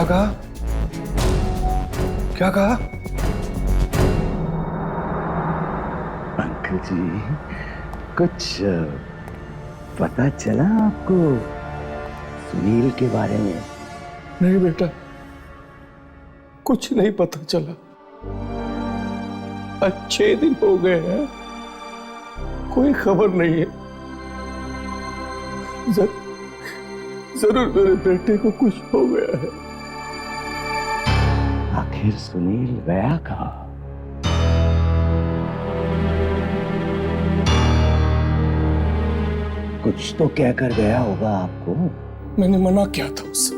क्या कहा? क्या कहा? अंकल जी, कुछ पता चला आपको सुनील के बारे में? नहीं बेटा, कुछ नहीं पता चला। आज 6 दिन हो गए हैं, कोई खबर नहीं है। जरूर मेरे बेटे को कुछ हो गया है। आखिर सुनील गया कहाँ? कुछ तो कहकर गया होगा आपको। मैंने मना किया था उससे।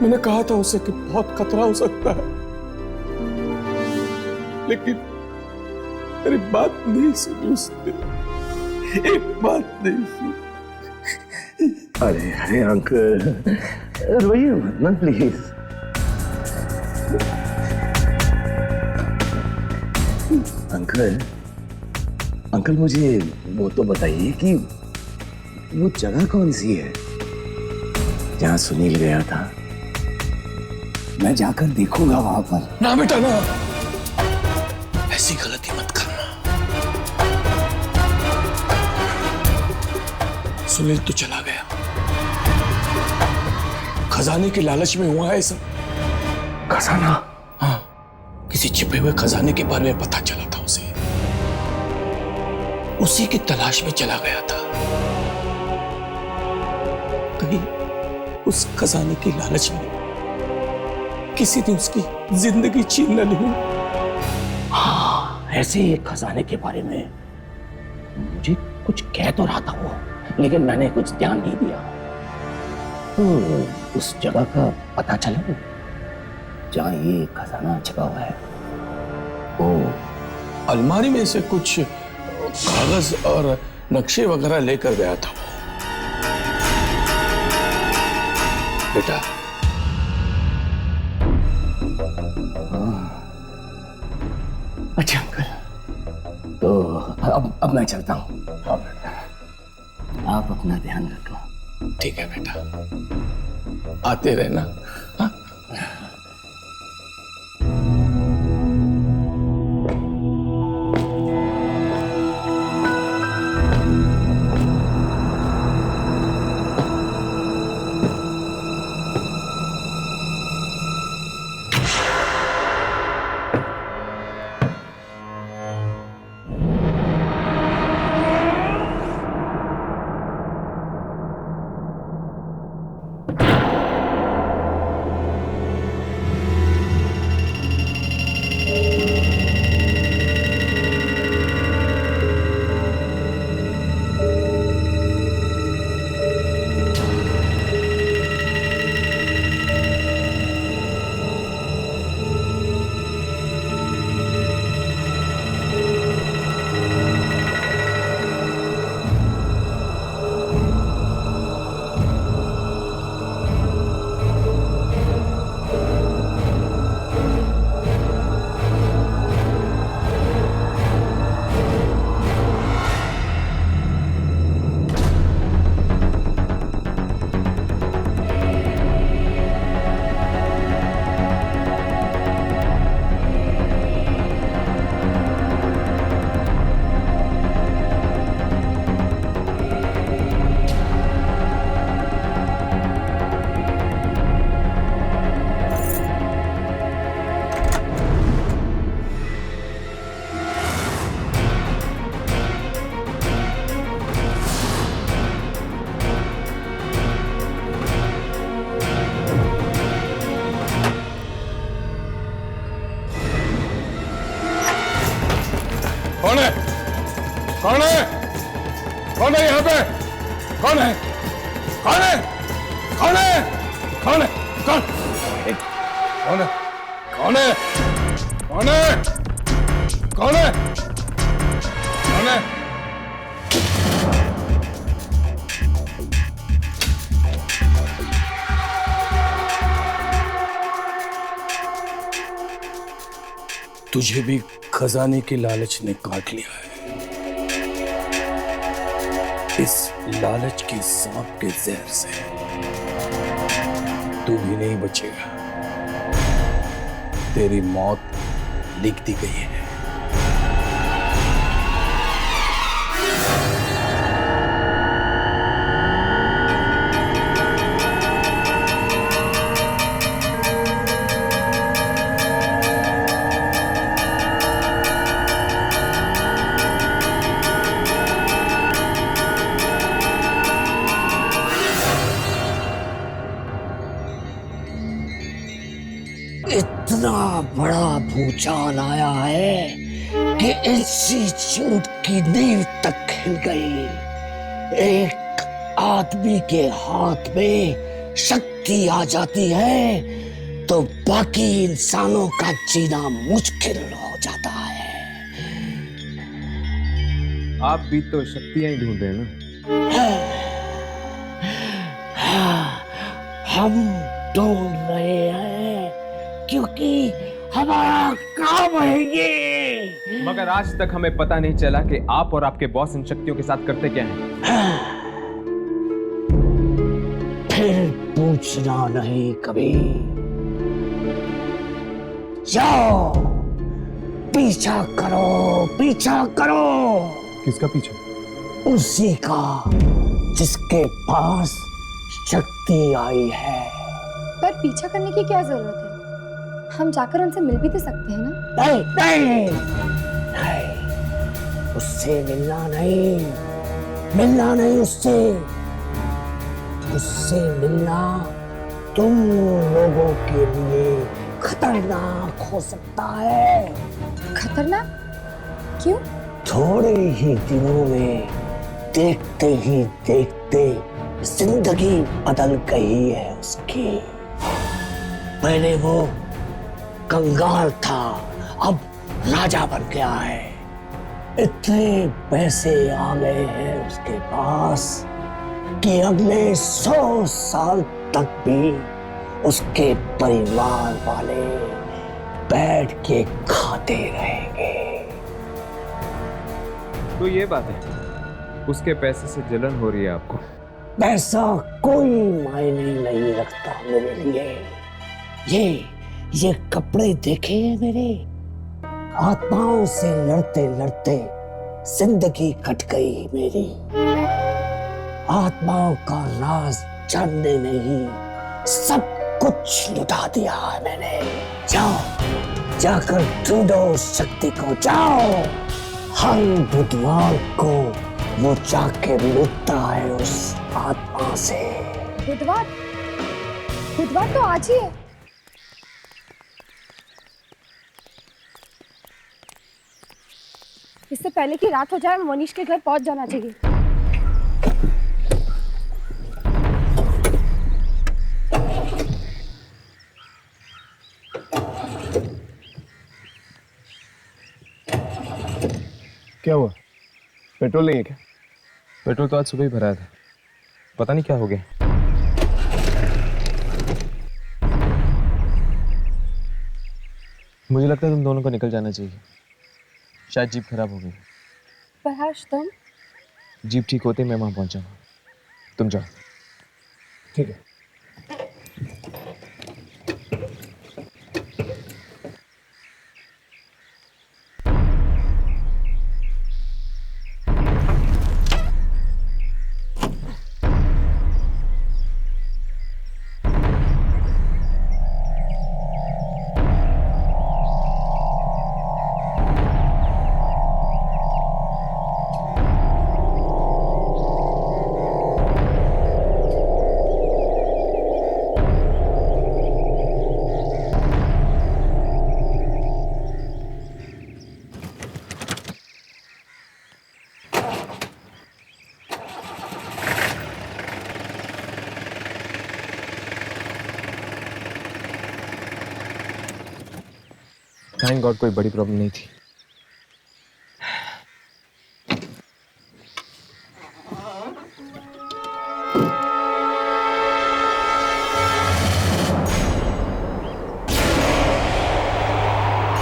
मैंने कहा था उसे कि बहुत खतरा हो सकता है, लेकिन मेरी बात नहीं सुनी उसने। एक बात नहीं सुनी। अरे अरे अंकल, रोइए मत ना प्लीज। अंकल अंकल मुझे वो तो बताइए कि वो जगह कौन सी है जहां सुनील गया था? मैं जाकर देखूंगा वहां पर। ना बेटा ना, ऐसी गलती मत करना। सुनील तो चला गया, खजाने की लालच में हुआ है सब। खजाना? हाँ, किसी छिपे हुए खजाने के बारे में पता चला था उसे। उसी की तलाश में चला गया था। कहीं उस खजाने की लालच में किसी ने उसकी जिंदगी छीन न ली। हाँ, ऐसे ही एक खजाने के बारे में मुझे कुछ कह तो रहा था वो, लेकिन मैंने कुछ ध्यान नहीं दिया। तो उस जगह का पता चला जहां ये खजाना छिपा हुआ है। वो अलमारी में से कुछ कागज और नक्शे वगैरह लेकर गया था वो। बेटा, अच्छा अंकल, तो अब मैं चलता हूँ। हाँ बेटा, आप अपना ध्यान रखो। ठीक है बेटा, आते रहना। हाँ? कौन है? कौन है? कौन है यहाँ पे? कौन है? कौन है? कौन है? कौन है? कौन? कौन है? कौन है? कौन है? कौन है? कौन है? तुझे भी खजाने की लालच ने काट लिया है। इस लालच की सांप के जहर से तू भी नहीं बचेगा। तेरी मौत लिख दी गई है। इतना बड़ा भूचाल आया है कि इंस्टीट्यूट की नींव तक हिल गई। एक आदमी के हाथ में शक्ति आ जाती है तो बाकी इंसानों का जीना मुश्किल हो जाता है। आप भी तो शक्तियां ही ढूंढ रहे हैं ना? हम ढूंढ रहे हैं क्योंकि हमारा काम है ये। मगर आज तक हमें पता नहीं चला कि आप और आपके बॉस इन शक्तियों के साथ करते क्या हैं। फिर पूछना नहीं कभी। जाओ पीछा करो, पीछा करो। किसका पीछा? उसी का जिसके पास शक्ति आई है। पर पीछा करने की क्या जरूरत है? हम जाकर उनसे मिल भी तो सकते हैं ना? नहीं नहीं नहीं, उससे मिलना नहीं उससे। उससे मिलना तुम लोगों के लिए खतरनाक हो सकता है। खतरनाक? क्यों? थोड़े ही दिनों में देखते ही देखते जिंदगी बदल गई है उसकी। पहले वो कंगाल था, अब राजा बन गया है। इतने पैसे आ गए हैं उसके पास कि अगले 100 साल तक भी उसके परिवार वाले बैठ के खाते रहेंगे। तो ये बात है, उसके पैसे से जलन हो रही है आपको? पैसा कोई मायने नहीं रखता मेरे लिए। ये कपड़े देखे हैं मेरे? आत्माओं से लड़ते लड़ते जिंदगी कट गई मेरी। आत्माओं का राज जानने में ही सब कुछ लुटा दिया है मैंने। जाओ जाकर ढूंढो शक्ति को, जाओ। हर बुधवार को वो जाके मिलता है उस आत्मा से। बुधवार? बुधवार तो आज ही है। इससे पहले कि रात हो जाए मनीष के घर पहुंच जाना चाहिए। क्या हुआ? पेट्रोल नहीं है क्या? पेट्रोल तो आज सुबह ही भराया था, पता नहीं क्या हो गया। मुझे लगता है तुम दोनों को निकल जाना चाहिए, शायद जीप खराब हो गई। पर हर्ष तुम? जीप ठीक होते ही मैं वहां पहुंचाऊंगा, तुम जाओ। ठीक है। थैंक गॉड कोई बड़ी प्रॉब्लम नहीं थी।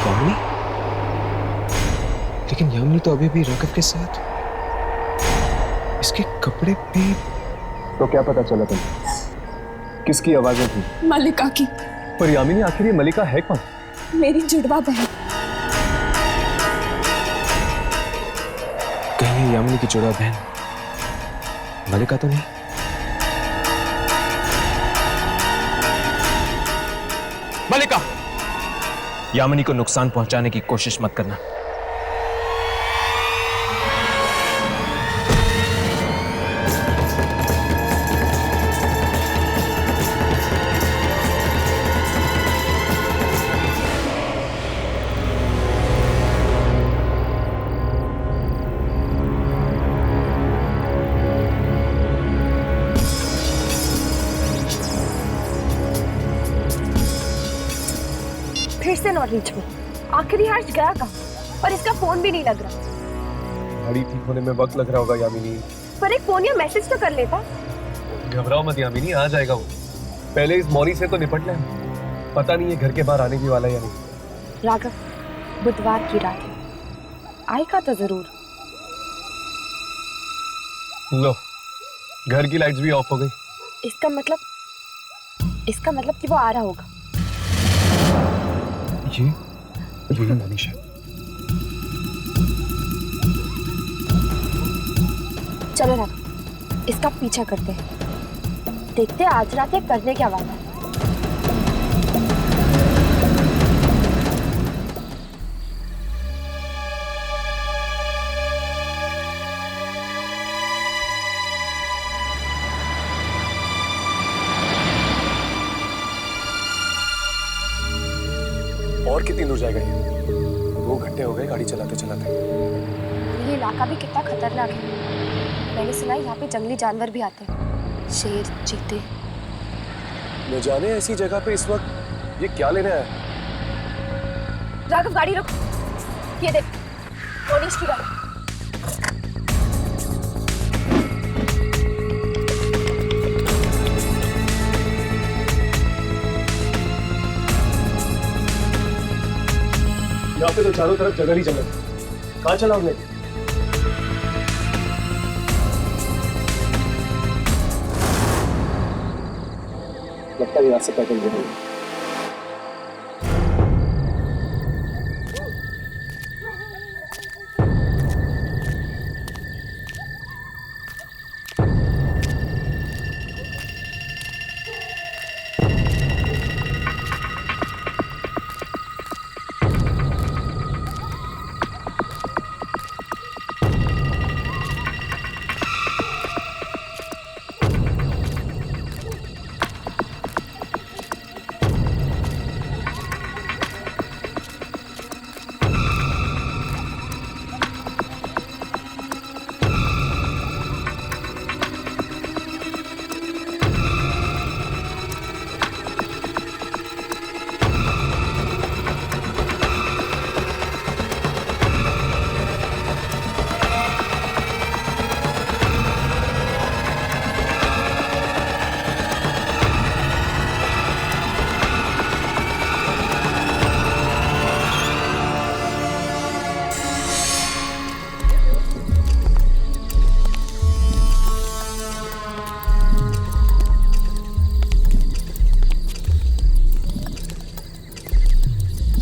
यामिनी? लेकिन यामिनी तो अभी भी राघव के साथ, इसके कपड़े भी। तो क्या पता चला तुम्हें? किसकी आवाजें थी? मलिका की। पर यामिनी, आखिर ये मलिका है कौन? मेरी जुड़वा बहन। कहीं ये यामिनी की जुड़वा बहन मलिका तो नहीं? मलिका, यामिनी को नुकसान पहुंचाने की कोशिश मत करना। फिर से नॉट रीचेबल। आखिरी हर्ष गया कहाँ? और इसका फोन भी नहीं लग रहा। गाड़ी ठीक होने में वक्त लग रहा होगा यामिनी। पर एक फोन या मैसेज तो कर लेता। घबराओ मत यामिनी, आ जाएगा वो। पहले इस मौरी से तो निपट ले। पता नहीं ये घर के बाहर आने भी वाला है या नहीं। राघव, बुधवार की रात है, आएगा तो जरूर। लो, घर की लाइट्स भी ऑफ हो गई। इसका मतलब कि वो आ रहा होगा। यही मनीष है। चलो राघव, इसका पीछा करते हैं। देखते हैं आज रात ये करने क्या वाला है। और कितनी दूर जाएगा ये? 2 घंटे हो गए गाड़ी चलाते चलाते। ये इलाका भी कितना खतरनाक है। मैंने सुना है यहाँ पे जंगली जानवर भी आते हैं, शेर, चीते। न जाने ऐसी जगह पे इस वक्त ये क्या लेने आया? राघव, गाड़ी रुक। ये देख, मनीष की गाड़ी। यहाँ पे तो चारों तरफ जंगल ही जंगल। कहाँ चला हमने? लगता है यहाँ से पैदल गए।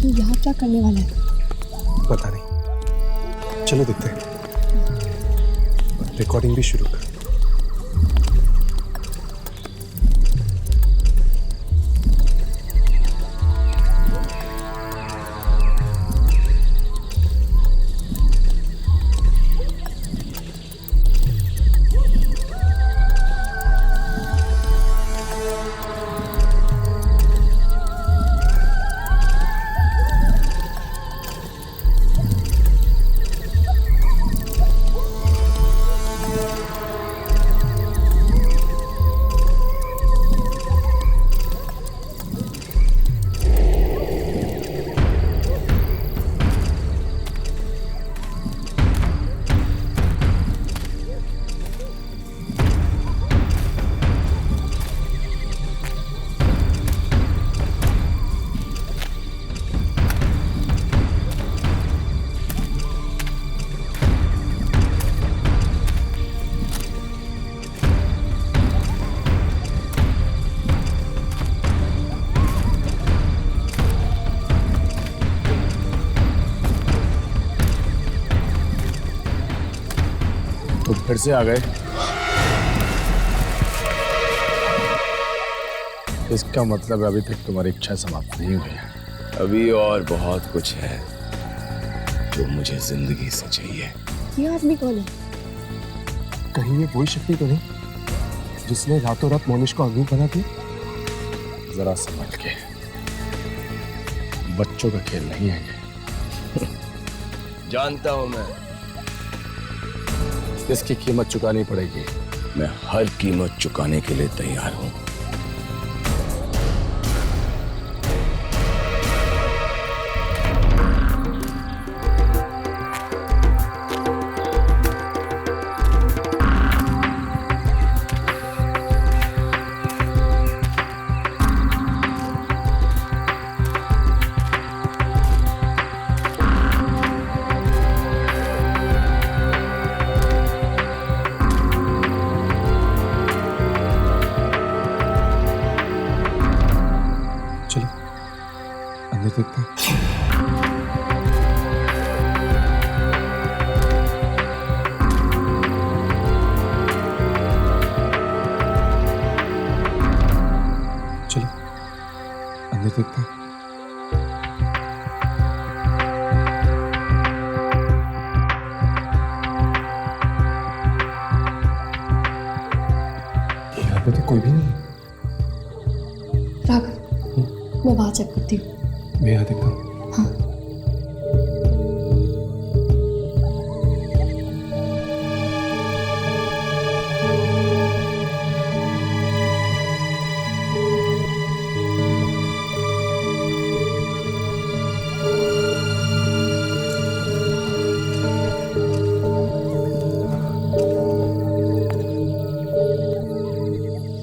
यहाँ क्या करने वाला है? पता नहीं, चलो देखते हैं। रिकॉर्डिंग भी शुरू कर। तुम फिर से आ गए। इसका मतलब अभी तक तुम्हारी इच्छा समाप्त नहीं हुई है। अभी और बहुत कुछ है जो मुझे जिंदगी से चाहिए। ये आदमी कौन है? कहीं ये वही शक्ति तो नहीं जिसने रातों रात मोनिश को अग्नि बना दिया? जरा संभल के, बच्चों का खेल नहीं है ये। जानता हूं मैं, इसकी कीमत चुकानी पड़ेगी। मैं हर कीमत चुकाने के लिए तैयार हूं। चलो अंदर देखते हैं। चलो अंदर देखते हैं। यहाँ पे तो कोई भी नहीं है। राघव, मैं वहां चेक करती हूँ। मैं यहाँ देखता हूँ। हाँ।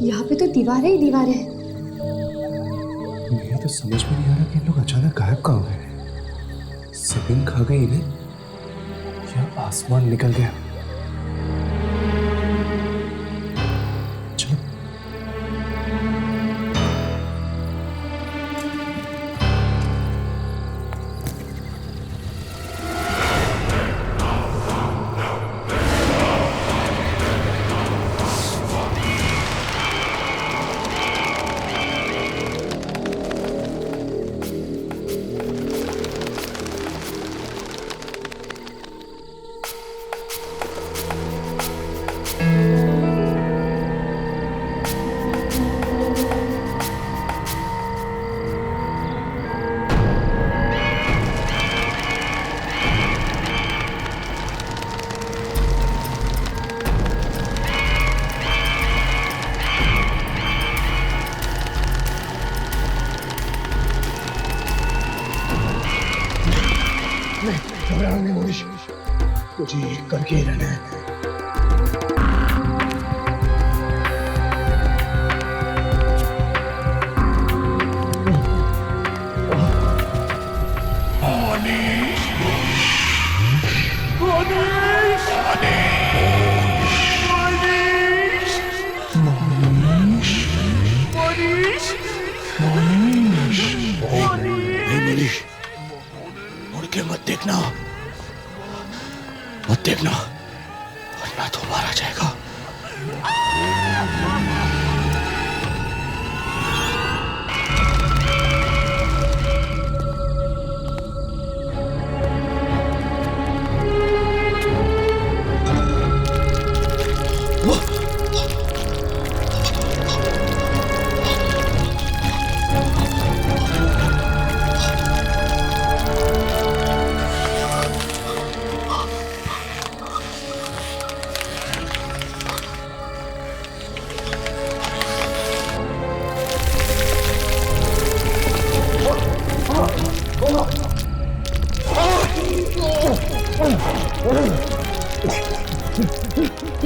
यहाँ पे तो दीवारें ही दीवारें हैं। मुझे तो समझ में नहीं आ रहा कि इन लोग अचानक गायब कहाँ हो गए। जमीन खा गई इन्हें या आसमान निकल गया। चलो घबराओ नहीं मोनिश, तुझे ये करके ही रहना है। मुड़ के मत देखना, मत देखना, वरना तो मारा जाएगा।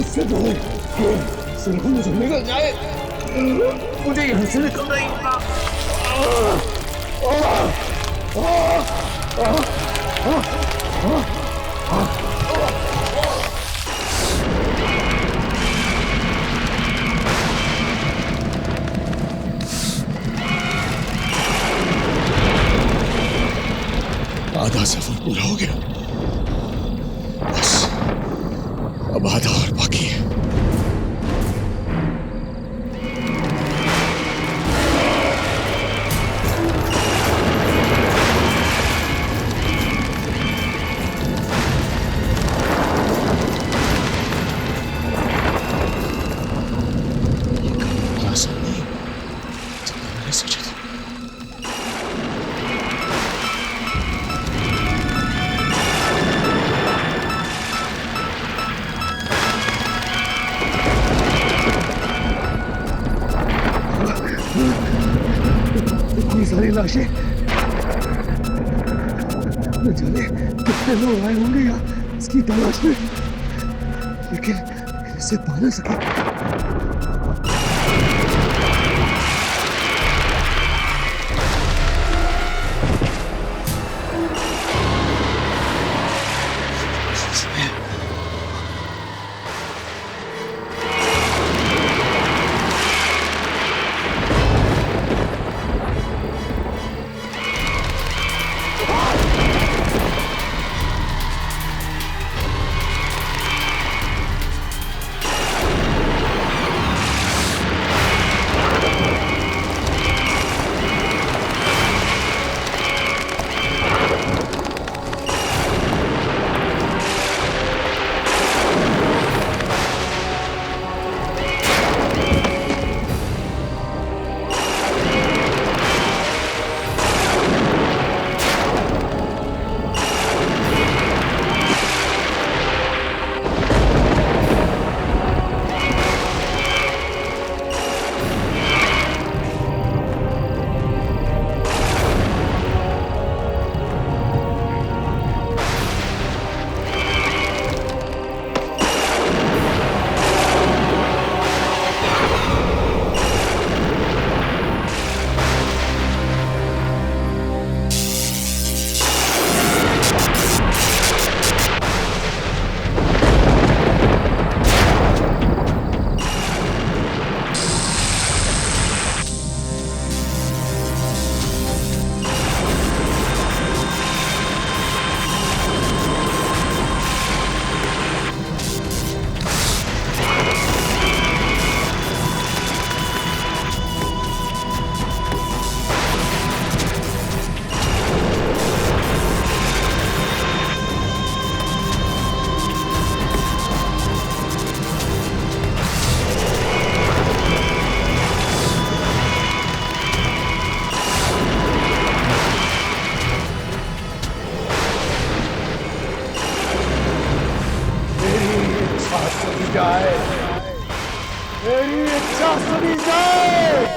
इससे दूर सिर्फ मुझे निकल जाए, मुझे यहाँ से निकलना ही होगा। आधा सफर पूरा हो गया, बस अब आधा और लाशें, न जाने कितने लोग आए होंगे यहाँ इसकी तलाश में, लेकिन इसे पा ना सके। मेरी इच्छा सुनी जाए।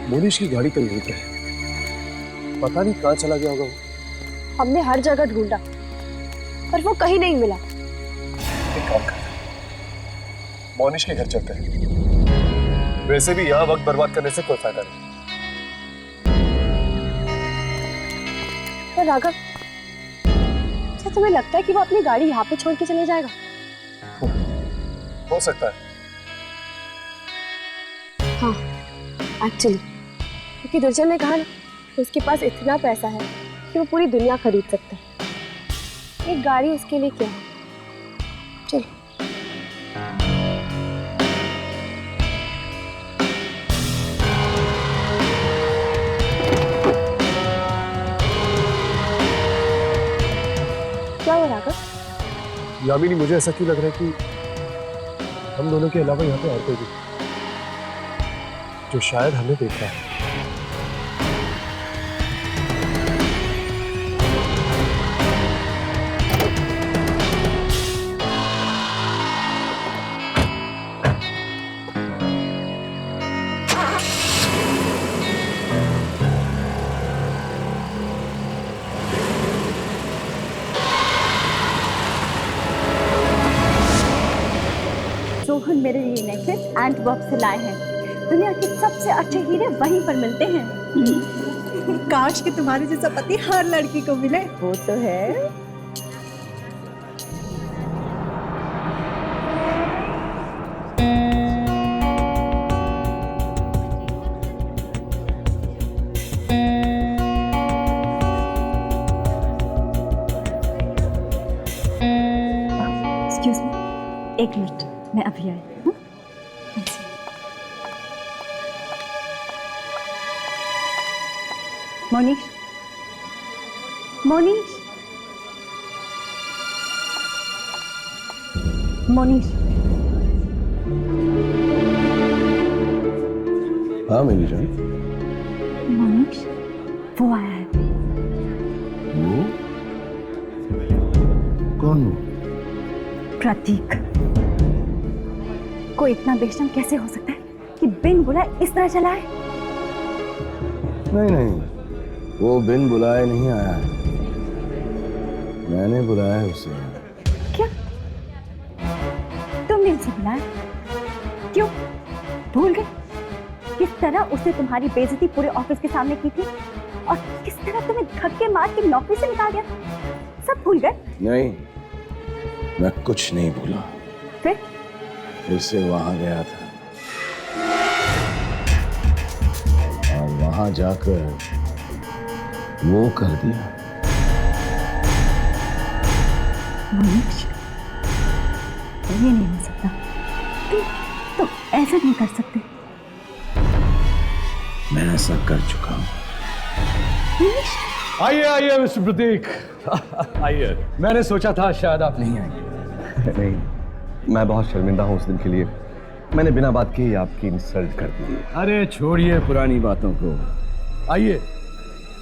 मोनिश की गाड़ी तो यहीं पे है, पता नहीं कहाँ चला गया होगा वो। हमने हर जगह ढूंढा पर वो कहीं नहीं मिला। एक काम करते हैं, मोनिश के घर चलते हैं। वैसे भी यहाँ वक्त बर्बाद करने से कोई फायदा नहीं। पर राघव, क्या तुम्हें लगता है कि वो अपनी गाड़ी यहाँ पे छोड़ के चले जाएगा? हो सकता है। हाँ, एक्चुअली क्योंकि दुर्जन ने कहा ना कि उसके पास इतना पैसा है कि वो पूरी दुनिया खरीद सकता है। एक गाड़ी उसके लिए क्या है? चलो। क्या हुआ राघव? यामिनी, मुझे ऐसा क्यों लग रहा है कि हम दोनों के अलावा यहाँ पे और कोई भी जो शायद हमें देख रहा है। सोहन मेरे लिए नेकलेस एंटवर्प से लाए हैं। दुनिया के सबसे अच्छे हीरे वहीं पर मिलते हैं। काश कि तुम्हारे जैसा पति हर लड़की को मिले। वो तो है। एक्सक्यूज मी, एक मिनट, मैं अभी आई। मोनिश, मोनीश, मोनीश, हाँ मेरी जान। मोनीश, वो आया है। वो कौन? प्रतीक। कोई इतना बेशरम कैसे हो सकता है कि बिन बुलाए इस तरह चला है? नहीं नहीं, वो बिन बुलाए नहीं आया है, मैंने बुलाया है उसे। क्या? तुमने उसे बुलाया? क्यों? भूल गए किस तरह उसने तुम्हारी बेइज्जती पूरे ऑफिस के सामने की थी और किस तरह तुम्हें धक्के मार के नौकरी से निकाल दिया? सब भूल गए? नहीं, मैं कुछ नहीं भूला। फिर से वहां गया था और वहां जाकर वो कर दिया। मोनीश, ये नहीं हो सकता। तुम ऐसा नहीं कर सकते। मैं ऐसा कर चुका हूं। मोनीश, आइए आइए मिस्टर प्रतीक, आइए। मैंने सोचा था शायद आप नहीं आएंगे। नहीं, मैं बहुत शर्मिंदा हूँ उस दिन के लिए। मैंने बिना बात के ही आपकी इंसल्ट कर दी। अरे छोड़िए पुरानी बातों को, आइए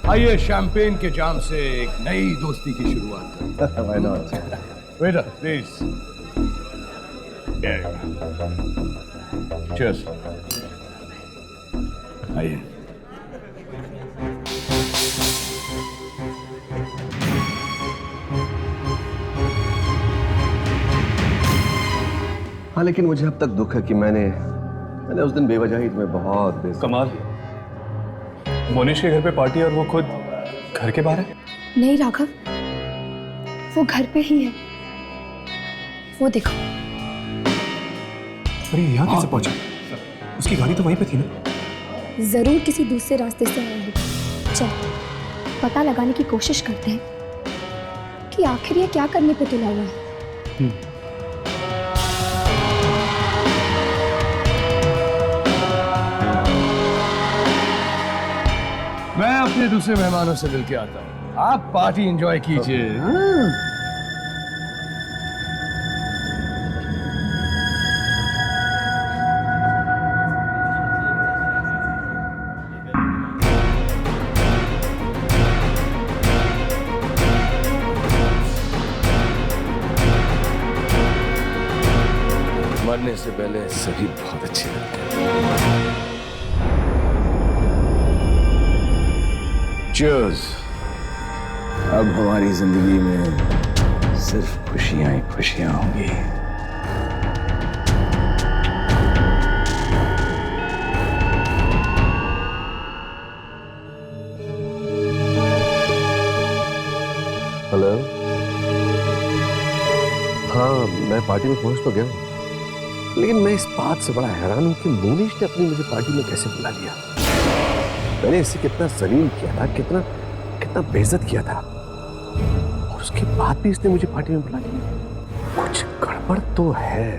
आइए शैंपेन के जाम से एक नई दोस्ती की शुरुआत करते हैं। Why not? Waiter please. Cheers. आइए। हाँ, लेकिन मुझे अब तक दुख है कि मैंने उस दिन बेवजह ही तुम्हें बहुत कमाल, मोनिश के घर पे पार्टी और वो खुद घर के बाहर है। नहीं राघव, वो घर पे ही है, वो देखो। अरे यहाँ कैसे पहुंचा? उसकी गाड़ी तो वहीं पे थी ना। जरूर किसी दूसरे रास्ते से आया होगा। चल पता लगाने की कोशिश करते हैं कि आखिर ये क्या करने पे तुला हुआ है। मैं अपने दूसरे मेहमानों से मिलके आता हूँ, आप पार्टी एंजॉय कीजिए। मरने से पहले सभी बहुत अच्छे लगते हैं। Cheers! अब हमारी जिंदगी में सिर्फ खुशियां ही खुशियां होंगी। हेलो। हाँ, मैं पार्टी में पहुंच तो गया हूँ, लेकिन मैं इस बात से बड़ा हैरान हूँ कि मोनिश ने अपनी मुझे पार्टी में कैसे बुला लिया। मैंने इसे कितना जलील किया था, कितना कितना बेइज्जत किया था, और उसके बाद भी इसने मुझे पार्टी में बुला लिया। कुछ गड़बड़ तो है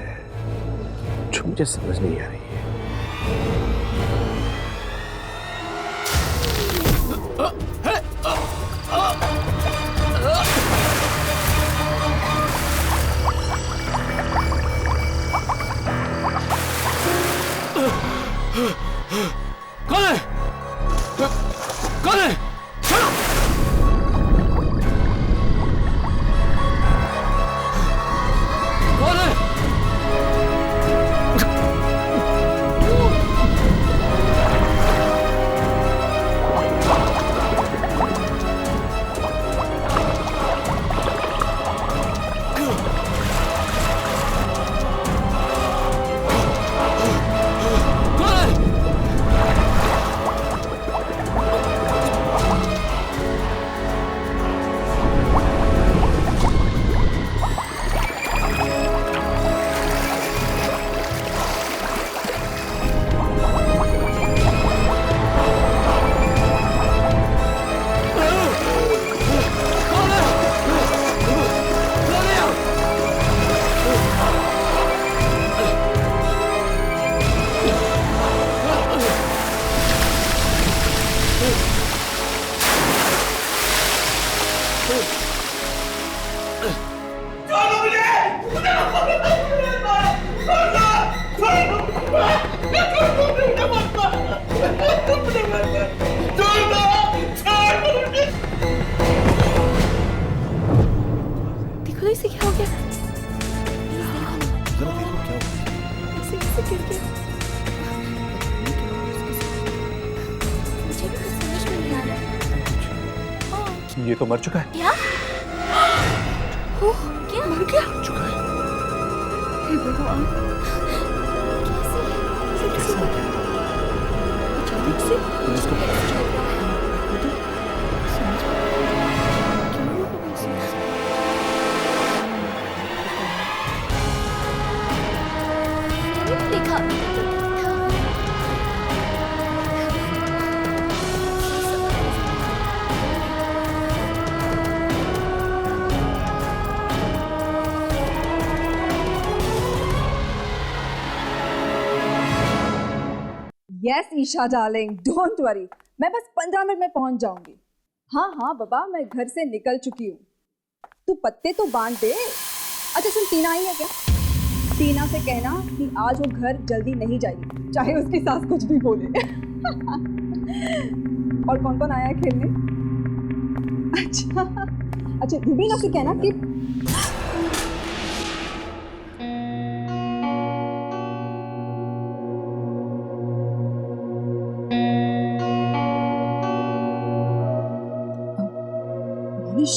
जो मुझे समझ नहीं आ रही है। कौन है? कौन है? कौन है? चलो इसे क्या हो गया? जरा देखो क्या हुआ। इसे गिर गया। मुझे भी कुछ समझ में नहीं आ रहा है। ये तो मर चुका है। क्या? ओह, क्या मर गया? चुका है। हे भगवान, कैसे हो गया? अचानक से पुलिस को पता चला। समझ में क्यों हो गई ऐसे? देखा yes Isha darling, don't worry, मैं बस 15 मिनट में पहुंच जाऊंगी। हाँ हाँ बाबा, मैं घर से निकल चुकी हूँ। तू पत्ते तो बांध दे। अच्छा सुन, टीना आई है क्या? टीना से कहना कि आज वो घर जल्दी नहीं जाएगी, चाहे उसकी सास कुछ भी बोले। और कौन कौन आया है खेलने? अच्छा रूबीना से कहना कि मोनिश,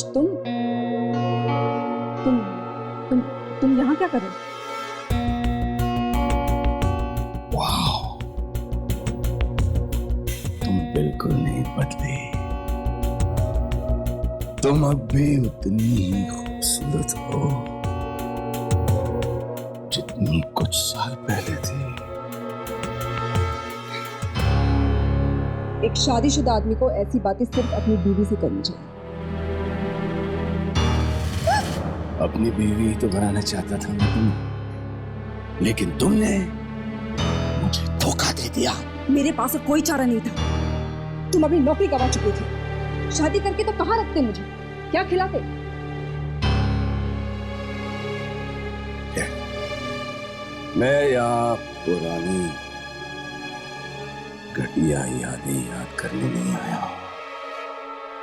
तुम यहाँ क्या कर रहे हो? वाह, तुम बिल्कुल नहीं बदले। तुम अब भी उतनी ही खूबसूरत हो जितनी कुछ साल पहले थी। एक शादीशुदा आदमी को ऐसी बातें सिर्फ अपनी बीवी से करनी चाहिए। अपनी बीवी तो बनाना चाहता था मैं, लेकिन तुमने मुझे धोखा दे दिया। मेरे पास और कोई चारा नहीं था। तुम अपनी नौकरी गवा चुके थे। शादी करके तो कहाँ रखते मुझे? क्या खिलाते? मैं यहाँ पुरानी घटिया यादें याद करने नहीं आया।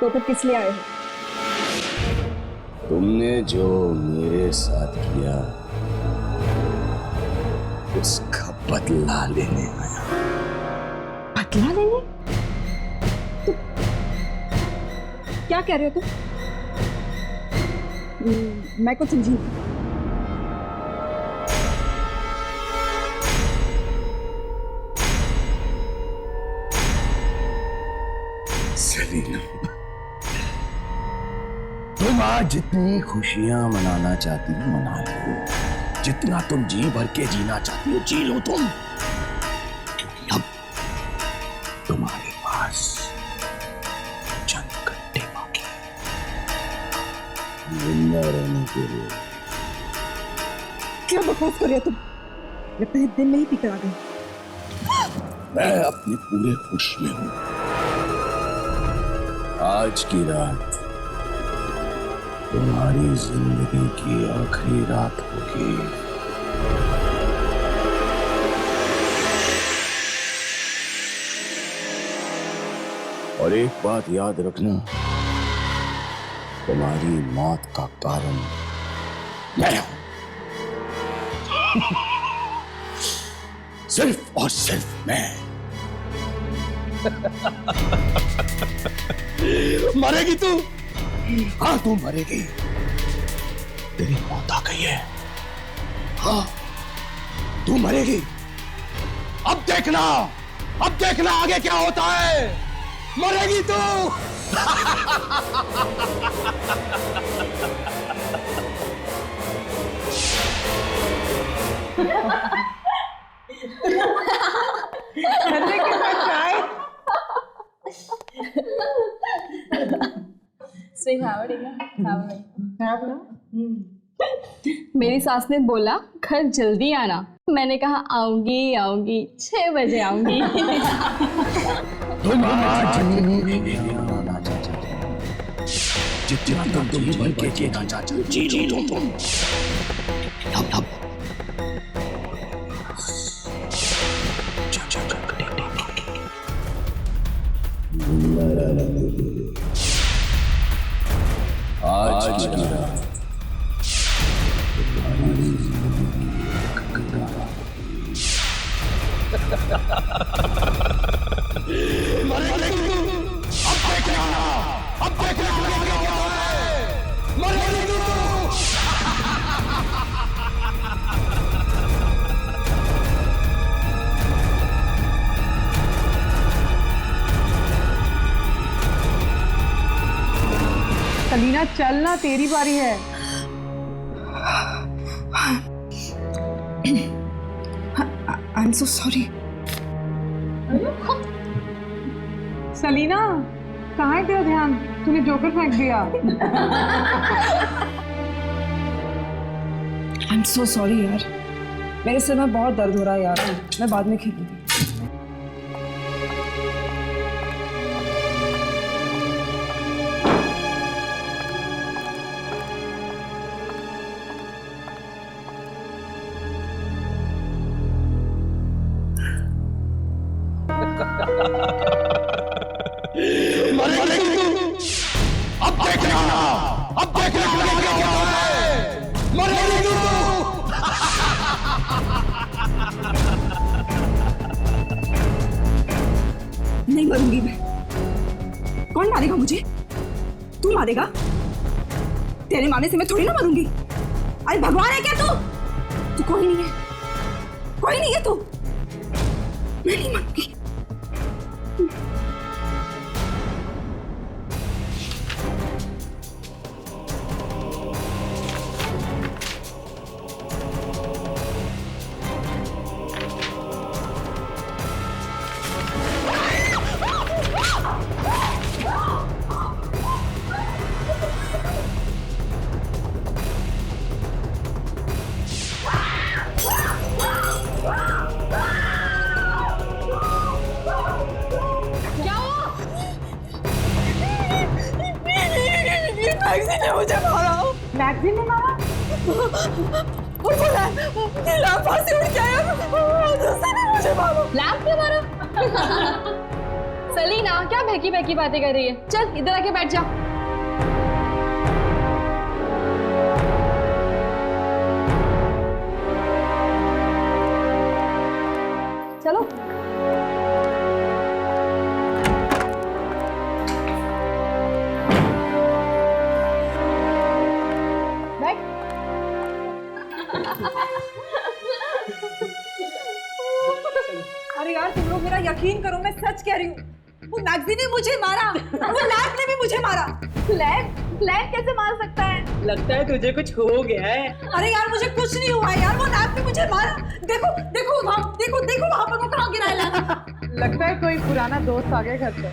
तो फिर किस लिए आए हो? तुमने जो मेरे साथ किया उसका बदला लेने आया। बदला लेने? तो क्या कह रहे हो तुम? मैं कुछ समझी नहीं। सेलिना, तुम आज जितनी खुशियां मनाना चाहती हो मना लो। जितना तुम जी भर के जीना चाहती हो जी लो तुम, क्योंकि अब तुम्हारे पास चंद घंटे बाकी जिंदा रहने के लिए। क्या बकवास कर रहे हो तुम? लगता है दिन में ही पीकर आ गए। मैं अपने पूरे होश में हूं। आज की रात तुम्हारी जिंदगी की आखिरी रात होगी। और एक बात याद रखना, तुम्हारी मौत का कारण मैं हूं। सिर्फ और सिर्फ मैं। मरेगी तू? हाँ तू मरेगी। तेरी मौत आ गई है। हाँ तू मरेगी। अब देखना आगे क्या होता है। मरेगी तू। मेरी सास ने बोला घर जल्दी आना। मैंने कहा आऊंगी आऊंगी, 6 बजे आऊंगी। तुम आज जितना तुम जी भर के जीना चाहते हो जी लो तुम। अब आज की रात चलना, तेरी बारी है। I am so sorry. Salina, कहाँ है तेरा ध्यान? तूने जोकर फेंक दिया। आई एम सो सॉरी यार, मेरे सिर में बहुत दर्द हो रहा है यार, मैं बाद में खेलूंगी। अब देखना, अब देखना क्या होता है। मरेगी तू। नहीं मरूंगी मैं। कौन मारेगा मुझे? तू मारेगा? तेरे मारने से मैं थोड़ी ना मरूंगी। अरे भगवान है क्या तू? तू कोई नहीं है, कोई नहीं है तू। मैं नहीं मरूंगी। मैगजीन ने मुझे मारा। मैगजीन ने मारा? और वो लैंप वहां से उड़ के आया, उसने ने मुझे मारा। लैंप क्यों मारा? सलीना क्या बहकी बहकी बातें कर रही है? चल इधर आके बैठ जा। चलो अरे यार तुम लोग मेरा यकीन करो, मैं सच कह रही हूँ। वो मैगजीन ने मुझे मारा, वो लैंप ने भी मुझे मारा। लैंप कैसे मार सकता है? लगता है तुझे कुछ हो गया है। अरे यार मुझे कुछ नहीं हुआ यार, वो लैंप ने मुझे मारा। देखो देखो वहाँ, देखो देखो वहाँ पर वो कहाँ गिरा है लैंप। लगता है कोई पुराना दोस्त आ गया घर पर।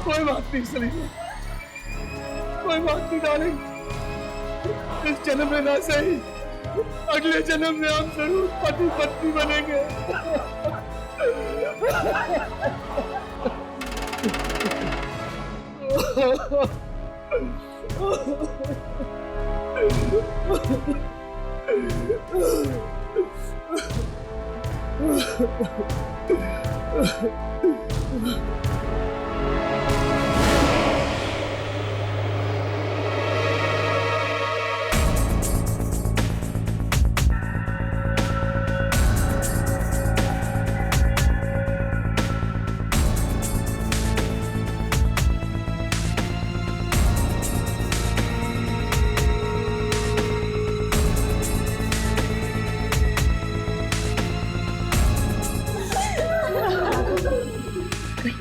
कोई बात नहीं सलीना, कोई बात नहीं डार्लिंग। इस जन्म में ना सही, अगले जन्म में हम जरूर पति पत्नी बनेंगे।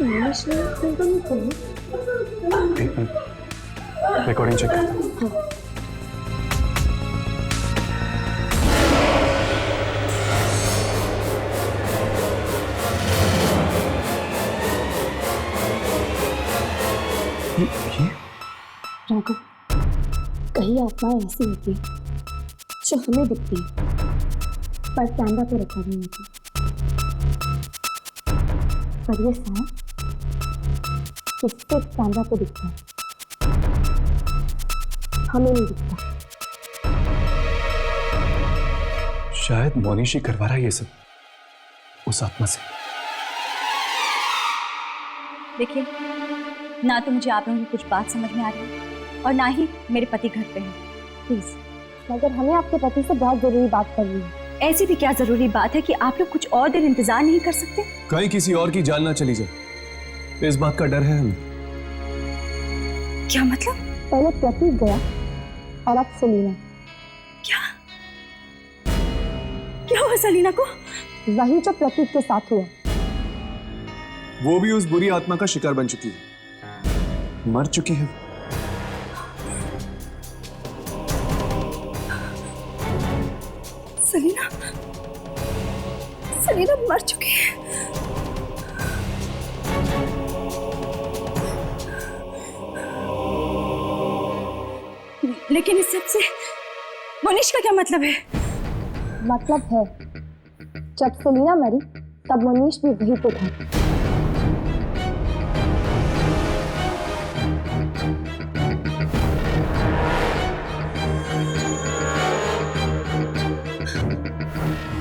मोनिश ने फोन तो नहीं खोला। Recording check. राघव, कई आत्माएं ऐसी होती हैं जो हमें दिखती है पर कैमरा पे रिकॉर्ड नहीं होती। पर ये साया किसके कैमरा पे दिखता है, हमें नहीं दिखता। शायद मोनिश ही करवा रहा है ये सब उस आत्मा से। देखिए, ना तो मुझे आप लोगों की कुछ बात समझ में आ रही है और ना ही मेरे पति घर पे हैं। प्लीज, मगर हमें आपके पति से बहुत जरूरी बात करनी है। ऐसी भी क्या जरूरी बात है कि आप लोग कुछ और देर इंतजार नहीं कर सकते? कहीं किसी और की जान ना चली जाए, इस बात का डर है हमें। क्या मतलब? पहले प्रतीक गया और अब सलीना। क्या क्या हुआ सलीना को? वही जो प्रतीक के साथ हुआ। वो भी उस बुरी आत्मा का शिकार बन चुकी है, मर चुकी है। सलीना सलीना मर चुकी है। लेकिन इस सब से मोनिश का क्या मतलब है? मतलब है, जब सलीना मरी तब मनीष भी वहीं पे था।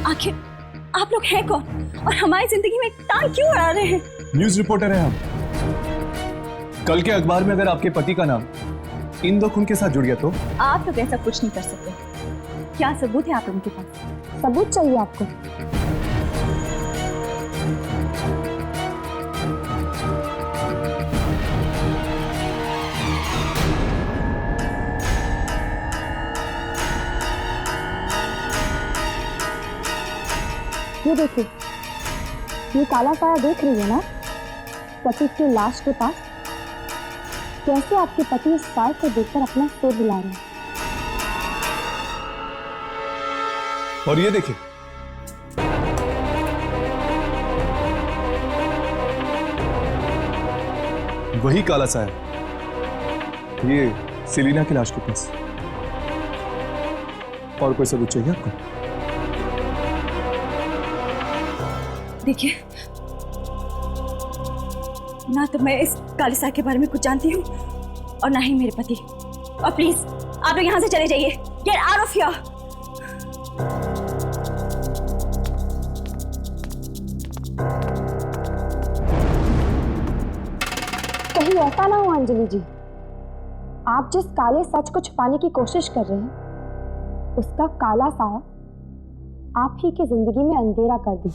आखिर आप लोग हैं कौन और हमारी जिंदगी में टांग क्यों अड़ा रहे हैं? न्यूज रिपोर्टर है हम। कल के अखबार में अगर आपके पति का नाम इन दो खून के साथ जुड़ गया तो? आप लोग ऐसा कुछ नहीं कर सकते। क्या सबूत है आप लोगों के पास? सबूत चाहिए आपको? ये देखिए, ये काला साया देख रही है ना, प्रतीक की लाश के पास। कैसे आपके पति इस साय को देखकर अपना सिर हिला रहे हैं। और ये देखिए, वही काला साया, ये सेलिना की लाश के पास। और कोई सबूत चाहिए आपको? देखिए, ना तो मैं इस काली साय के बारे में कुछ जानती हूँ और ना ही मेरे पति। और प्लीज आप लोग यहाँ से चले जाइए। Get out of here. कहीं ऐसा ना हो अंजलि जी, आप जिस काले सच को छुपाने की कोशिश कर रहे हैं, उसका काला साया आप ही की जिंदगी में अंधेरा कर दे।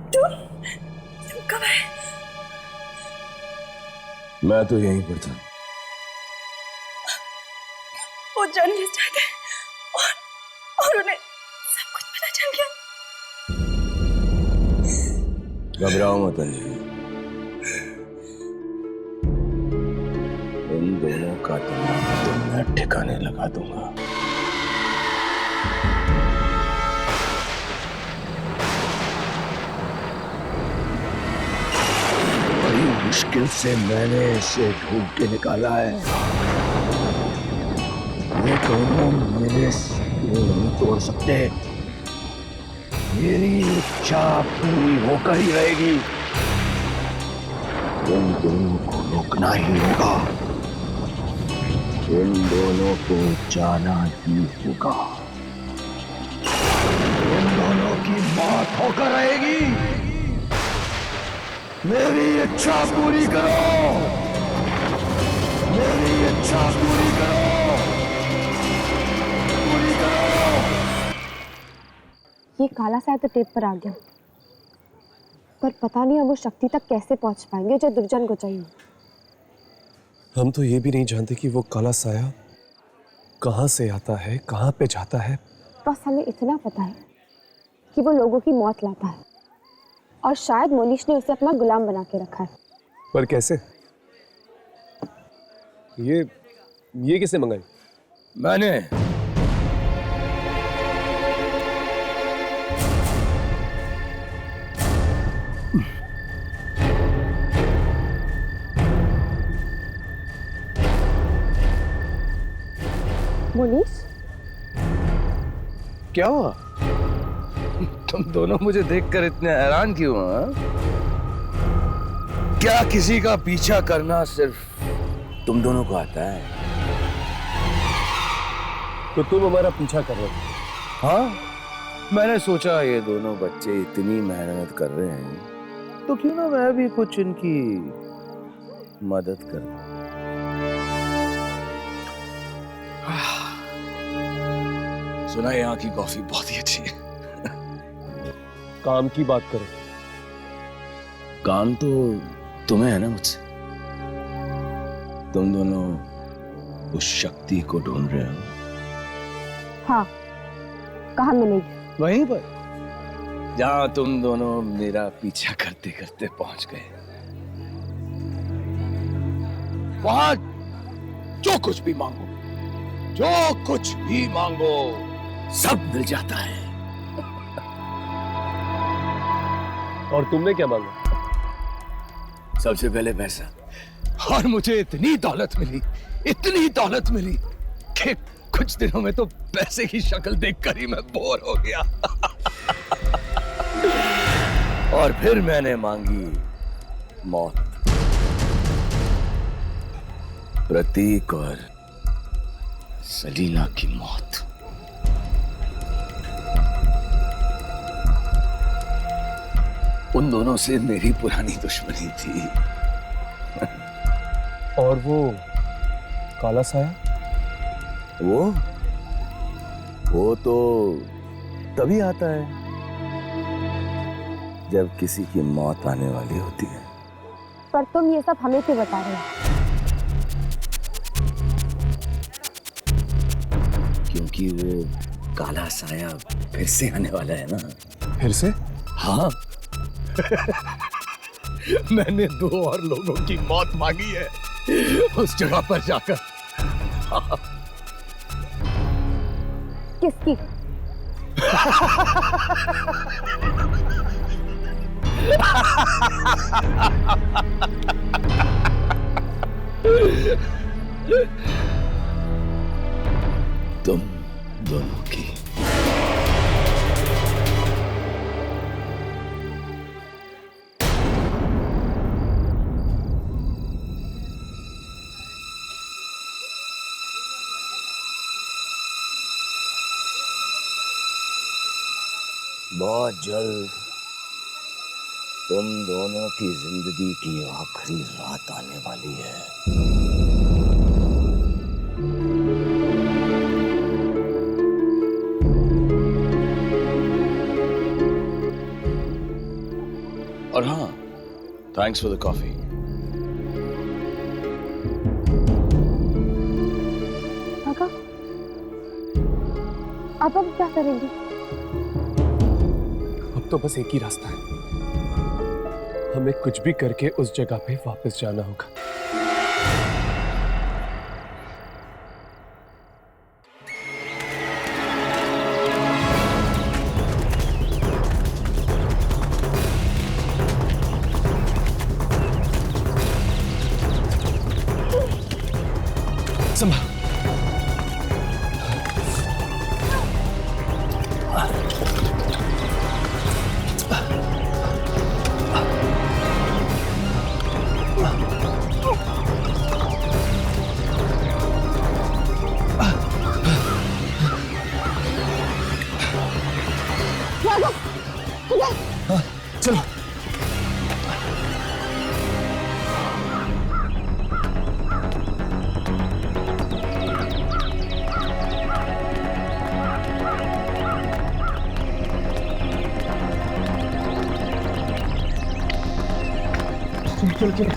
तुम कब आए? मैं तो यहीं पर था। वो जर्नलिस्ट आए थे और उन्हें सब कुछ पता चल गया। घबराओ मत अंजलि, इन दोनों का दिमाग तो मैं ठिकाने लगा दूंगा। मुश्किल से मैंने इसे ढूंढ के निकाला है। ये दोनों मेरे सपने नहीं तोड़ सकते। मेरी इच्छा पूरी होकर ही रहेगी। इन दोनों को रोकना ही होगा। इन दोनों को जाना ही होगा। इन दोनों की मौत होकर रहेगी। मेरी इच्छा पूरी करो। मेरी इच्छा पूरी करो। पूरी करो। ये काला साया तो टेप पर आ गया, पर पता नहीं अब वो शक्ति तक कैसे पहुंच पाएंगे जो दुर्जन को चाहिए। हम तो ये भी नहीं जानते कि वो काला साया कहाँ से आता है, कहाँ पे जाता है। बस हमें इतना पता है कि वो लोगों की मौत लाता है, और शायद मोनिश ने उसे अपना गुलाम बना के रखा है। पर कैसे? ये किसने मंगाई? मैंने। मोनिश, क्या हुआ? तुम दोनों मुझे देखकर इतने हैरान क्यों? क्या किसी का पीछा करना सिर्फ तुम दोनों को आता है? तो तुम हमारा पीछा कर रहे हो? हाँ, मैंने सोचा ये दोनों बच्चे इतनी मेहनत कर रहे हैं तो क्यों ना मैं भी कुछ इनकी मदद कर दूं। सुना यहाँ की कॉफी बहुत ही अच्छी है। काम की बात करो। काम तो तुम्हें है ना मुझसे। तुम दोनों उस शक्ति को ढूंढ रहे हो। हाँ, कहाँ मिलेगी? वहीं पर जहां तुम दोनों मेरा पीछा करते करते पहुंच गए। वहां जो कुछ भी मांगो, जो कुछ भी मांगो, सब मिल जाता है। और तुमने क्या मांगा? सबसे पहले पैसा। और मुझे इतनी दौलत मिली कि कुछ दिनों में तो पैसे की शक्ल देखकर ही मैं बोर हो गया। और फिर मैंने मांगी मौत। प्रतीक और सलीना की मौत। उन दोनों से मेरी पुरानी दुश्मनी थी। और वो काला साया? वो तो तभी आता है जब किसी की मौत आने वाली होती है। पर तुम ये सब हमें क्यों बता रहे हो? क्योंकि वो काला साया फिर से आने वाला है ना। फिर से? हाँ। मैंने 2 और लोगों की मौत मांगी है उस जगह पर जाकर। किसकी? तुम दोनों की। बहुत जल्द तुम दोनों की जिंदगी की आखिरी रात आने वाली है। और हाँ, थैंक्स फॉर द कॉफी। काका, अब हम क्या करेंगे? अब तो बस एक ही रास्ता है। हमें कुछ भी करके उस जगह पे वापस जाना होगा। चल चल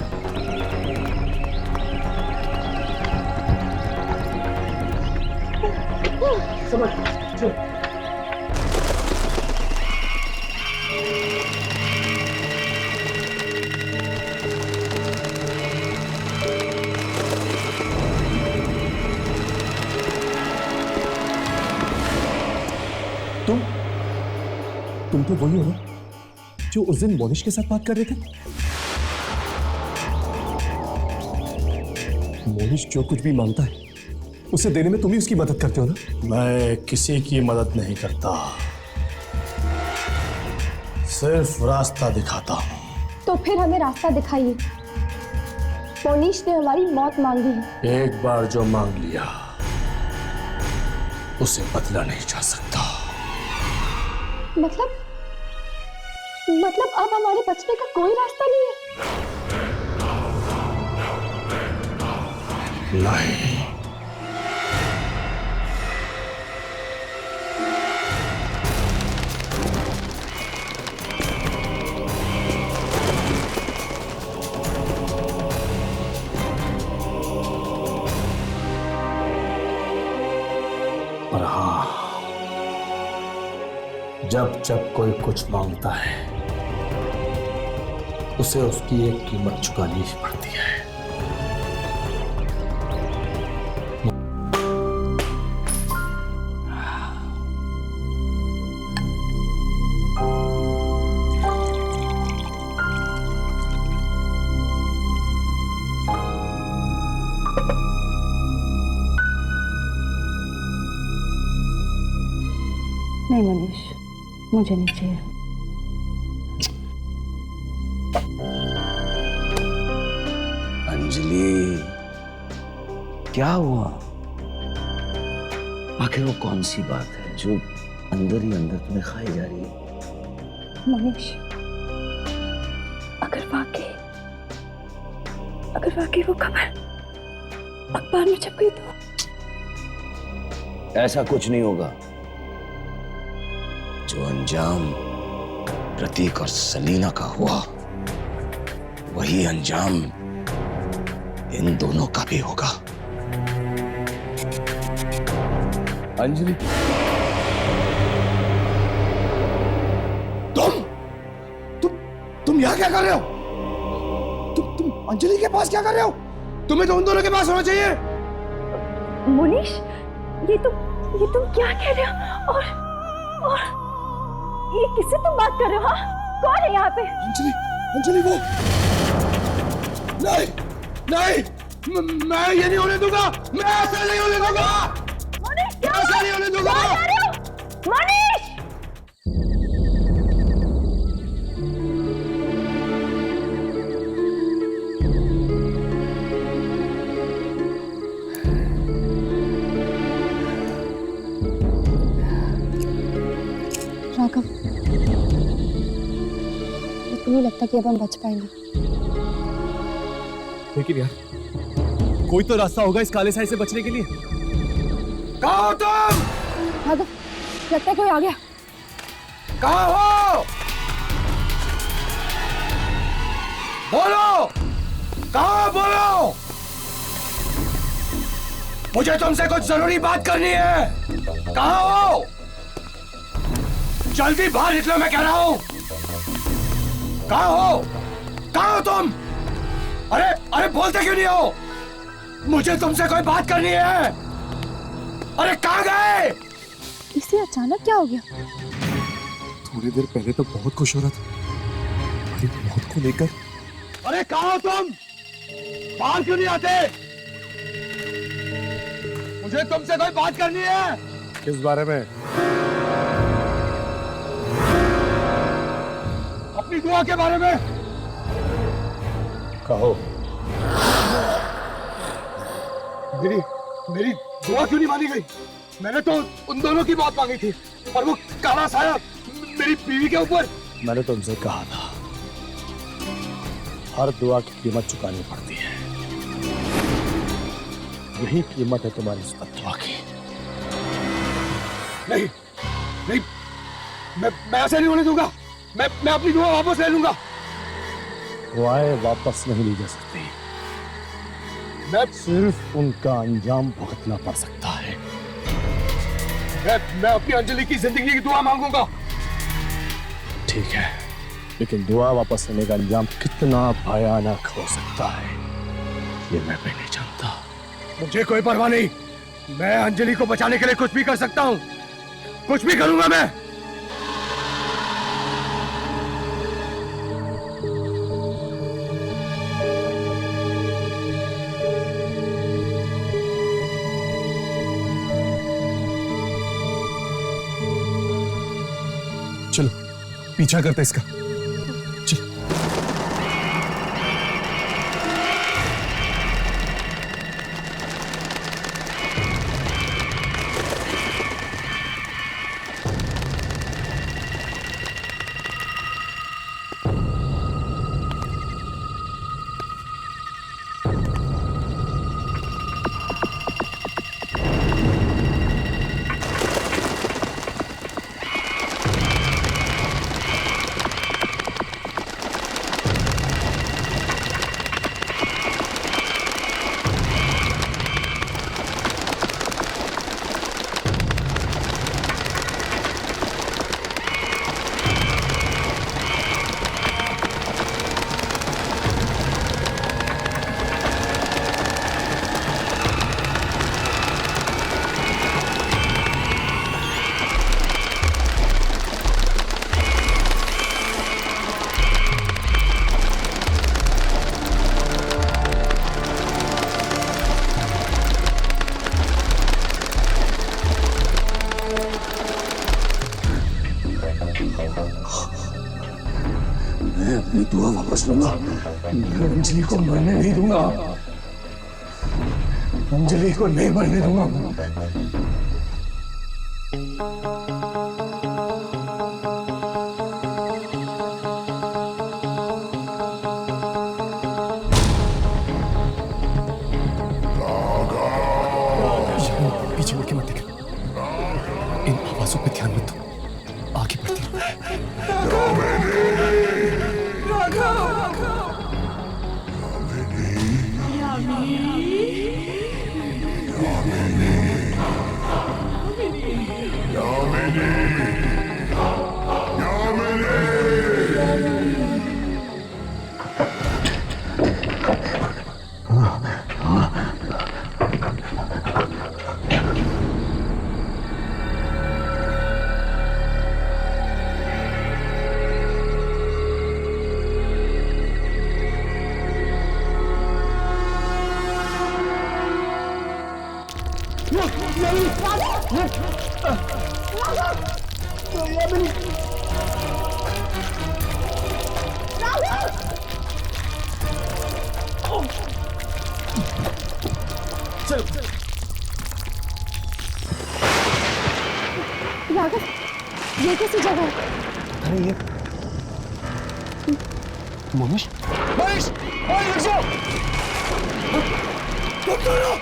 समझ चल। तुम तो वही हो ना जो उस दिन मोनिश के साथ बात कर रहे थे? मोनिश जो कुछ भी मांगता है उसे देने में तुम ही उसकी मदद करते हो ना? मैं किसी की मदद नहीं करता, सिर्फ रास्ता दिखाता हूँ। तो फिर हमें रास्ता दिखाइए। मोनिश ने हमारी मौत मांगी है। एक बार जो मांग लिया उसे बदला नहीं जा सकता। मतलब अब हमारे बचने का कोई रास्ता नहीं है? नहीं, पर हाँ, जब जब कोई कुछ मांगता है उसे उसकी एक कीमत चुकानी ही पड़ती है। नहीं मोनिश, मुझे नहीं चाहिए। अंजलि, क्या हुआ? आखिर वो कौन सी बात है जो अंदर ही अंदर तुम्हें खाई जा रही है? मोनिश, अगर वाकई वो खबर अखबार में छप गई तो? ऐसा कुछ नहीं होगा। जो अंजाम प्रतीक और सलीना का हुआ वही अंजाम इन दोनों का भी होगा। अंजलि, तुम यहाँ क्या कर रहे हो? तुम अंजलि के पास क्या कर रहे हो? तुम्हें तो उन दोनों के पास होना चाहिए। मोनिश, ये तुम क्या कह रहे हो? और ये किससे तुम बात कर रहे हो? हाँ, कौन है यहाँ पे? अंजलि वो नहीं, मैं ये नहीं होने दूंगा। मैं ऐसा नहीं होने दूंगा। मोनिश, क्या ऐसा नहीं होने दूंगा। क्या कर रहे हो? मोनिश! राघव, मुझे नहीं लगता कि अब हम बच पाएंगे। लेकिन यार, कोई तो रास्ता होगा इस काले साए से बचने के लिए। कहाँ हो तुम? राघव, लगता है कोई आ गया। कहाँ हो? बोलो, कहाँ हो? बोलो, मुझे तुमसे कुछ जरूरी बात करनी है। कहाँ हो? जल्दी बाहर निकलो, मैं कह रहा हूं। कहाँ हो? कहाँ हो तुम? अरे बोलते क्यों नहीं हो? मुझे तुमसे कोई बात करनी है। अरे कहाँ गए? इसे अचानक क्या हो गया? थोड़ी देर पहले तो बहुत खुश हो रहा था हमारी मौत को लेकर। अरे कहाँ हो तुम? बाहर क्यों नहीं आते? मुझे तुमसे कोई बात करनी है। किस बारे में? अपनी दुआ के बारे में। कहो। मेरी दुआ क्यों नहीं मानी गई? मैंने तो उन दोनों की बात मांगी थी और वो काला साया मेरी बीवी के ऊपर। मैंने तुमसे कहा था हर दुआ की कीमत चुकानी पड़ती है। यही कीमत है तुम्हारी इस दुआ की। नहीं, मैं ऐसे नहीं होने दूंगा। मैं अपनी दुआ वापस ले लूंगा। दुआएं वापस नहीं ली जा सकती। मैं सिर्फ उनका अंजाम भुगतना पड़ सकता है। मैं अपनी अंजलि की जिंदगी की दुआ मांगूंगा। ठीक है, लेकिन दुआ वापस लेने का अंजाम कितना भयानक हो सकता है ये मैं भी नहीं जानता। मुझे कोई परवाह नहीं, मैं अंजलि को बचाने के लिए कुछ भी कर सकता हूं, कुछ भी करूंगा मैं। चलो पीछा करते इसका। चलो। मैं अपनी दुआ वापस लूंगा। मैं अंजलि को मरने नहीं दूंगा, अंजलि को नहीं मरने दूंगा। पीछे मुड़ के मत देख, इन आवाजों पे ध्यान मत दो, आगे बढ़ती राघव, ये कैसी जगह है? अरे ये मोनिश, मोनिश, रुक जाओ। तुम दोनों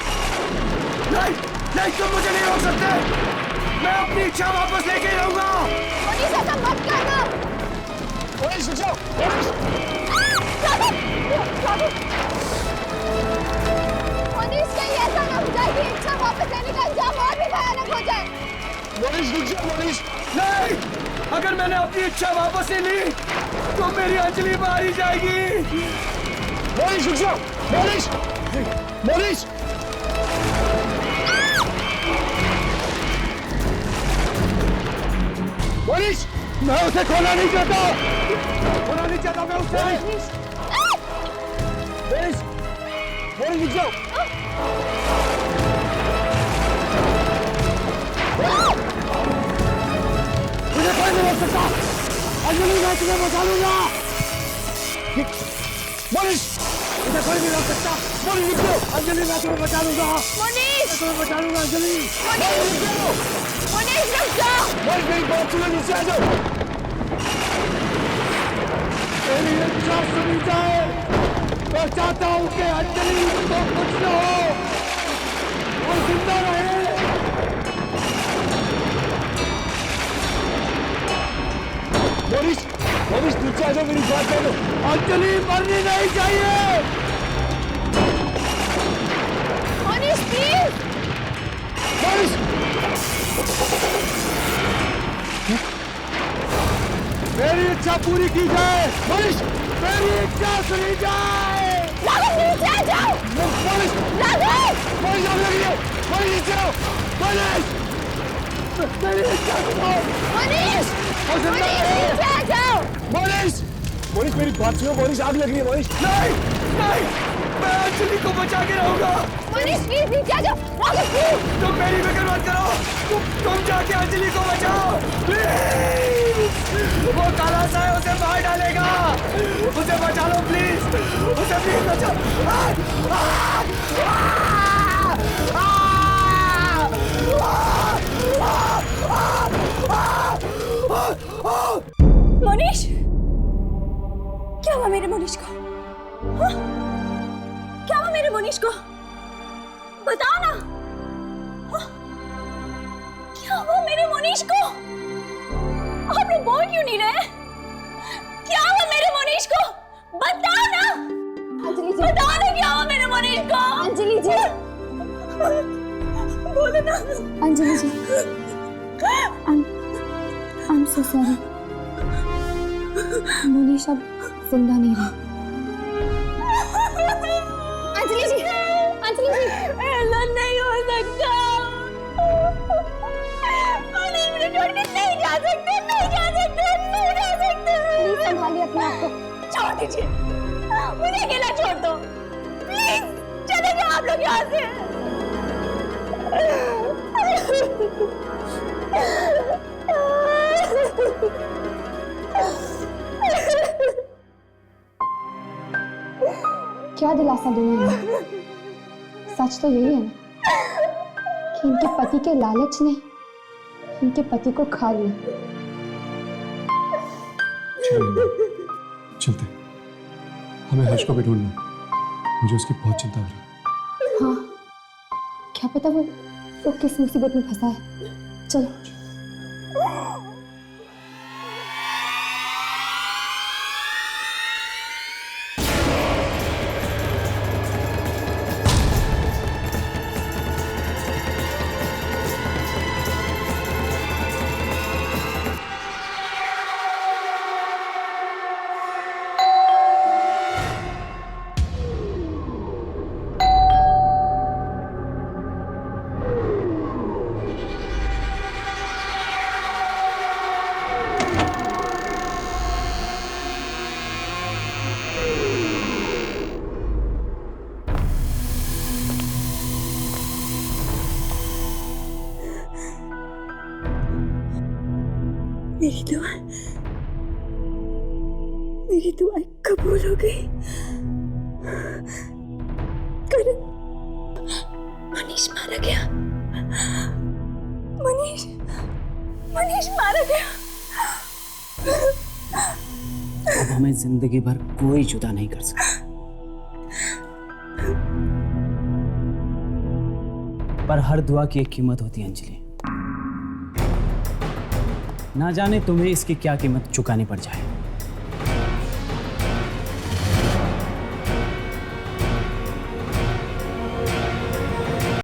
नहीं, नहीं, तुम मुझे नहीं रोक सकते। मैं अपनी इच्छा वापस लेके रहूंगा। मनीष, ऐसा मत करना। मोनिश, रुक जाओ। मनीष, कहीं ऐसा ना हो जाए कि इच्छा वापस लेने का अंजाम और भी भयानक हो जाए। मोनिश, रुक जाओ। मोनिश, नहीं, अगर मैंने अपनी इच्छा वापस ले ली तो मेरी अंजलि मारी जाएगी। मोनिश, रुक जाओ। मोनिश, मोनिश, मोनिश, मैं उसे खोना नहीं चाहता, खोना नहीं चाहता मैं उसे। मोनिश, मोनिश, मोनिश, रुक जाओ। मुझे कोई नहीं रोक सकता। अंजलि, मैं तुम्हें बचा लूंगा। मोनिश, मुझे कोई नहीं रोक सकता। मोनिश, रुक जाओ। अंजलि, मैं तुम्हें बचा लूंगा। मनीष, मैं तुम्हें बचा लूंगा। अंजलि, मनीष, रुक जाओ। मनीष, रुक जाओ। मोनिश, मेरी बात सुनो, नीचे आ जाओ। मेरी इच्छा सुनी जाए। मैं चाहता हूं कि अंजलि को कुछ न हो, वो जिंदा रहे। मोनिश, मनीष नीचे आ जाओ, मेरी बात सुनो। अंजलि मरनी नहीं चाहिए। मनीष प्लीज। मनीष, मेरी इच्छा पूरी की जाए। मनीष, मेरी इच्छा सुनी जाए। राघव नीचे आ जाओ। मनीष, राघव, मनीष आग लगी है। मनीष नीचे आओ। मनीष, मेरी इच्छा सुनो। मनीष, मनीष नीचे आ जाओ। मनीष, मनीष मेरी बात सुनो। मनीष आग लग रही है। मनीष नहीं, नहीं, मैं अंजलि को बचा के रहूंगा। मनीष प्लीज नीचे आ जाओ। राघव प्लीज। तुम मेरी फिक्र मत करो। तुम जाके अंजलि को बचाओ प्लीज। वो काला सा है, उसे मार डालेगा। उसे बचा लो प्लीज। उसे प्लीज बचाओ। मनीष, क्या हुआ मेरे मनीष को? हाँ? क्या हुआ मेरे मनीष को? बताओ ना। हाँ? क्या हुआ मेरे मनीष को? आप लोग बोल क्यों नहीं रहे? क्या हुआ मेरे मनीष को? बताओ ना। अंजलि जी, बताओ ना क्या हुआ मेरे मनीष को? अंजलि जी, बोलो ना। अंजलि जी, I'm so sorry. मनीष अब जिंदा नहीं रहा। अंजलि जी, अंजलि जी, ऐसा नहीं हो सकता। मनीष मुझे छोड़ के नहीं जा सकते, नहीं जा सकते, नहीं जा सकते। प्लीज संभालिए अपने आप को। छोड़ दीजिए, मुझे अकेला छोड़ दो प्लीज। चले जाओ आप लोग यहाँ से। क्या दिलासा दूं मैं इन्हें? सच तो यही है ना कि इनके पति के लालच ने इनके पति को खा लिया। चलते, हमें हर्ष को भी ढूंढना। मुझे उसकी बहुत चिंता हो रही है। हाँ, क्या पता वो किस मुसीबत में फंसा है। चलो। मेरी दुआ कबूल हो गई। करण, मनीष मारा गया। मनीष मारा गया। अब हमें जिंदगी भर कोई जुदा नहीं कर सकता। पर हर दुआ की एक कीमत होती है अंजलि। ना जाने तुम्हें इसकी क्या कीमत चुकानी पड़ जाए।